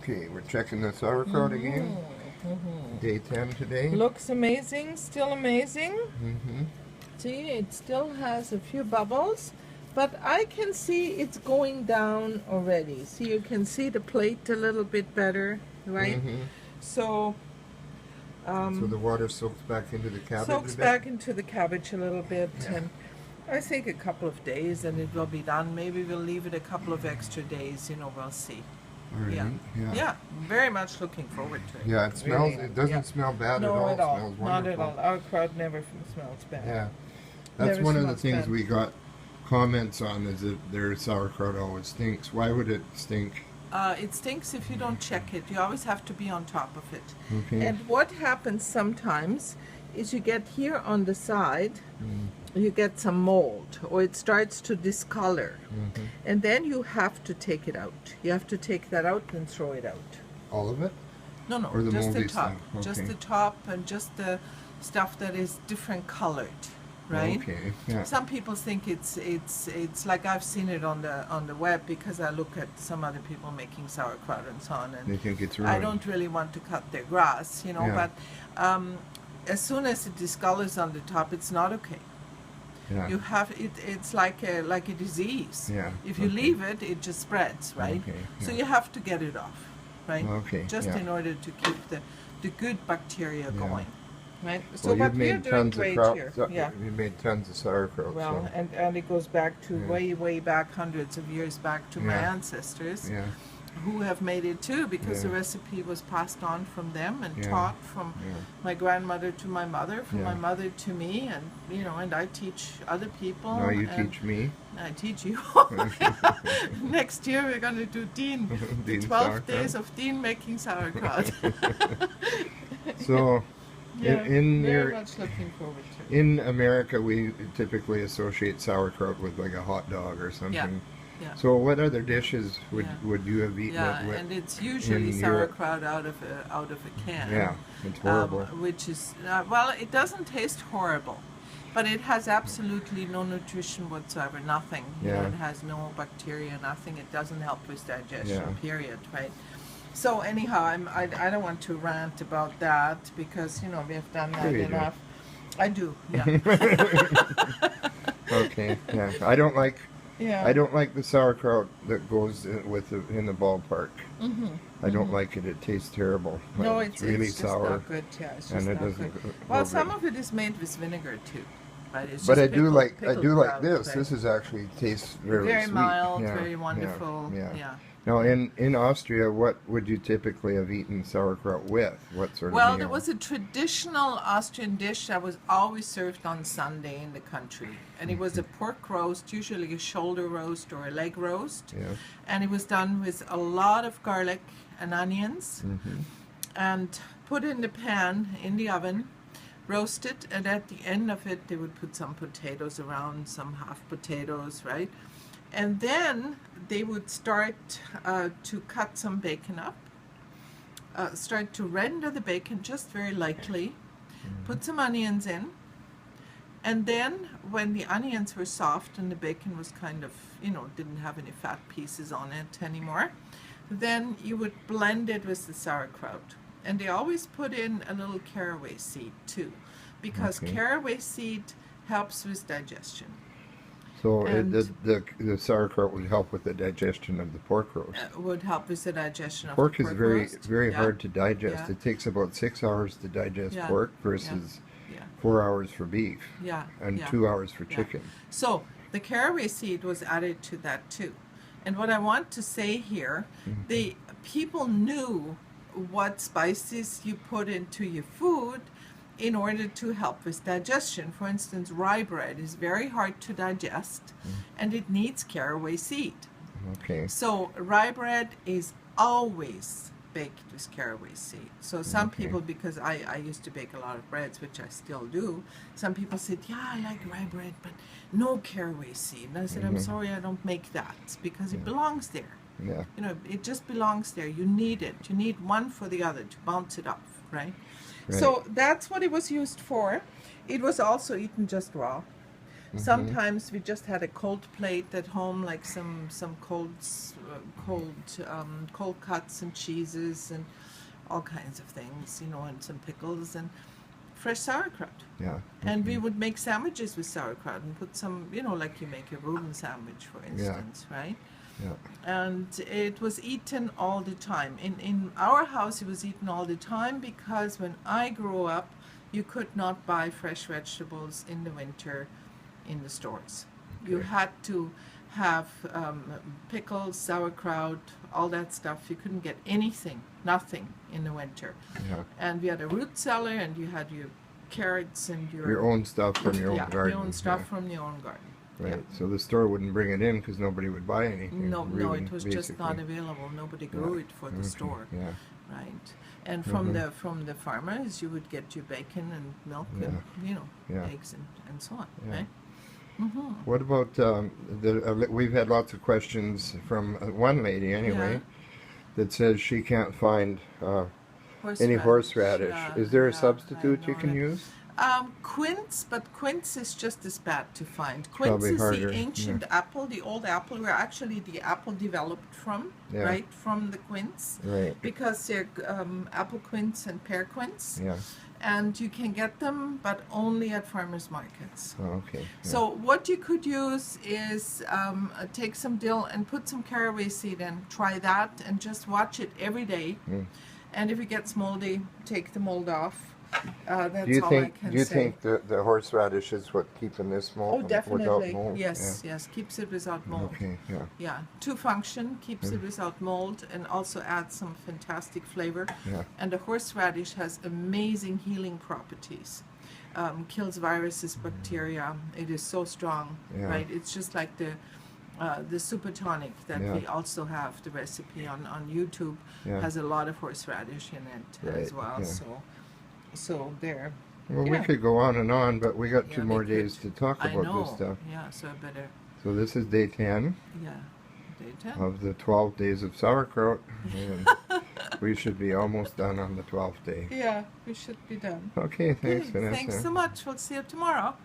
Okay, we're checking the sauerkraut again. Day 10 today. Looks amazing, still amazing. See, it still has a few bubbles, but I can see it's going down already. See, you can see the plate a little bit better, right? So the water soaks back into the cabbage soaks a bit? back into the cabbage a little bit, and I think a couple of days and it will be done. Maybe we'll leave it a couple of extra days, you know, we'll see. Right. Yeah, very much looking forward to it. Yeah, it smells, Really. it doesn't smell bad No, at all. It smells not wonderful. at all. Our crowd never smells bad. Yeah. That's Never one of the smells things bad. we got comments on, is that their sauerkraut always stinks. Why would it stink? It stinks if you don't check it. You always have to be on top of it. Okay. And what happens sometimes is you get here on the side, you get some mold, or it starts to discolor. And then you have to take it out. You have to take that out and throw it out. All of it? No, Or the just the moldy top. stuff? Just Okay. the top and just the stuff that is different colored, right? Okay, yeah. Some people think it's like I've seen it on the web because I look at some other people making sauerkraut and so on, They and think it's I ruined. don't really want to cut their grass, you know. Yeah. But as soon as it discolors on the top, it's not okay. Yeah. You have it. It's like a disease. Yeah, If you okay. leave it, it just spreads, right? Okay, So yeah. you have to get it off, right? Okay, Just yeah. in order to keep the good bacteria Yeah. going, right? So, Well, but you've we're made doing tons great of kraut. here. Yeah. You made tons of sauerkraut. Well, so. and it goes back to Yeah. way back, hundreds of years back to my Yeah. ancestors Yeah. who have made it too, because the Yeah. recipe was passed on from them and Yeah. taught from Yeah. my grandmother to my mother, from Yeah. my mother to me, and you know, and I teach other people. Now you and teach me. I teach you. Next year we're going to do Dean, the Dean 12 sauerkraut. days of Dean making sauerkraut. So, Yeah, in very your much looking forward to it. in America, we typically associate sauerkraut with like a hot dog or something. Yeah. So, what other dishes would Yeah. would you have eaten Yeah, it with? and it's usually in Europe? sauerkraut out of a can. Yeah, it's horrible. Which is well, it doesn't taste horrible, but it has absolutely no nutrition whatsoever. Nothing. You know, Yeah. it has no bacteria. Nothing. It doesn't help with digestion. Yeah. Period. Right. So anyhow, I don't want to rant about that because you know we have done that Sure you do. enough. I do. Yeah. Okay, yeah. I don't like Yeah. I don't like the sauerkraut that goes in the ballpark. I don't like it. It tastes terrible. No, it's really just sour. not good. Yeah, it's just and it not doesn't good. go Well, good. some of it is made with vinegar too, right? It's But just I do like pickled kraut, this. right? This is actually tastes very very sweet. mild, Yeah, very yeah, wonderful. Yeah. Yeah. Now, in Austria, what would you typically have eaten sauerkraut with? What sort of Well, meal? there was a traditional Austrian dish that was always served on Sunday in the country, and it was a pork roast, usually a shoulder roast or a leg roast, Yeah. and it was done with a lot of garlic and onions, and put in the pan in the oven, roast it, and at the end of it they would put some potatoes around, some half potatoes, right? And then they would start to cut some bacon up, start to render the bacon just very lightly, put some onions in, and then when the onions were soft and the bacon was kind of, you know, didn't have any fat pieces on it anymore, then you would blend it with the sauerkraut. And they always put in a little caraway seed too, because Okay. caraway seed helps with digestion. So and- the sauerkraut would help with the digestion of the pork roast. Would help with the digestion of Pork the is very roast. very Yeah. hard to digest. Yeah. It takes about 6 hours to digest Yeah. pork versus Yeah. 4 hours for beef Yeah. and yeah. 2 hours for Yeah. chicken. So the caraway seed was added to that too. And what I want to say here, the people knew what spices you put into your food in order to help with digestion. For instance, rye bread is very hard to digest and it needs caraway seed. Okay. So rye bread is always baked with caraway seed. So some Okay. people, because I used to bake a lot of breads, which I still do, some people said, yeah, I like rye bread, but no caraway seed. And I said, I'm sorry, I don't make that because it belongs there. Yeah. You know, it just belongs there. You need it. You need one for the other to bounce it off, right? Right. So that's what it was used for. It was also eaten just raw. Sometimes we just had a cold plate at home, like some cold cuts and cheeses and all kinds of things, you know, and some pickles and fresh sauerkraut. Yeah. And we would make sandwiches with sauerkraut and put some, you know, like you make a Reuben sandwich, for instance, right? Yeah. And it was eaten all the time. In our house, it was eaten all the time because when I grew up, you could not buy fresh vegetables in the winter in the stores. You had to have pickles, sauerkraut, all that stuff. You couldn't get nothing in the winter. Yeah. And we had a root cellar, and you had your carrots and Your own stuff from your own garden. your own stuff from your own garden. Right. Yeah. So the store wouldn't bring it in because nobody would buy anything. No, really, it was just not basically. available. Nobody grew it for the store, Yeah. right? And from the farmers, you would get your bacon and milk and, you know, eggs and so on, right? What about we've had lots of questions from one lady anyway that says she can't find any horseradish. Yeah, Is there a yeah, substitute I you know can that. use? Quince, but quince is just as bad to find. Quince Probably is harder, the ancient apple, the old apple, where actually the apple developed from, right? From the quince. Right. Because they're apple quince and pear quince. Yeah. And you can get them, but only at farmers markets. Oh, okay. Yeah. So what you could use is take some dill and put some caraway seed in. Try that and just watch it every day. And if it gets moldy, take the mold off. That's do you all think? I can Do you say. think the horseradish is what keeping this mold? Oh, definitely. Without mold? Yes, yes. Keeps it without mold. Okay. Yeah. Yeah. To function, keeps it without mold, and also adds some fantastic flavor. Yeah. And the horseradish has amazing healing properties. Kills viruses, bacteria. It is so strong, right? It's just like the super tonic that we also have the recipe on YouTube has a lot of horseradish in it as well. Yeah. So there. Well, we could go on, but we got Yeah, 2 we more could. days to talk I about know. this stuff. Yeah, so I better. So this is day 10 Day 10. of the 12 days of sauerkraut. And we should be almost done on the 12th day. Yeah, we should be done. Okay, thanks, Vanessa. Thanks so much. We'll see you tomorrow.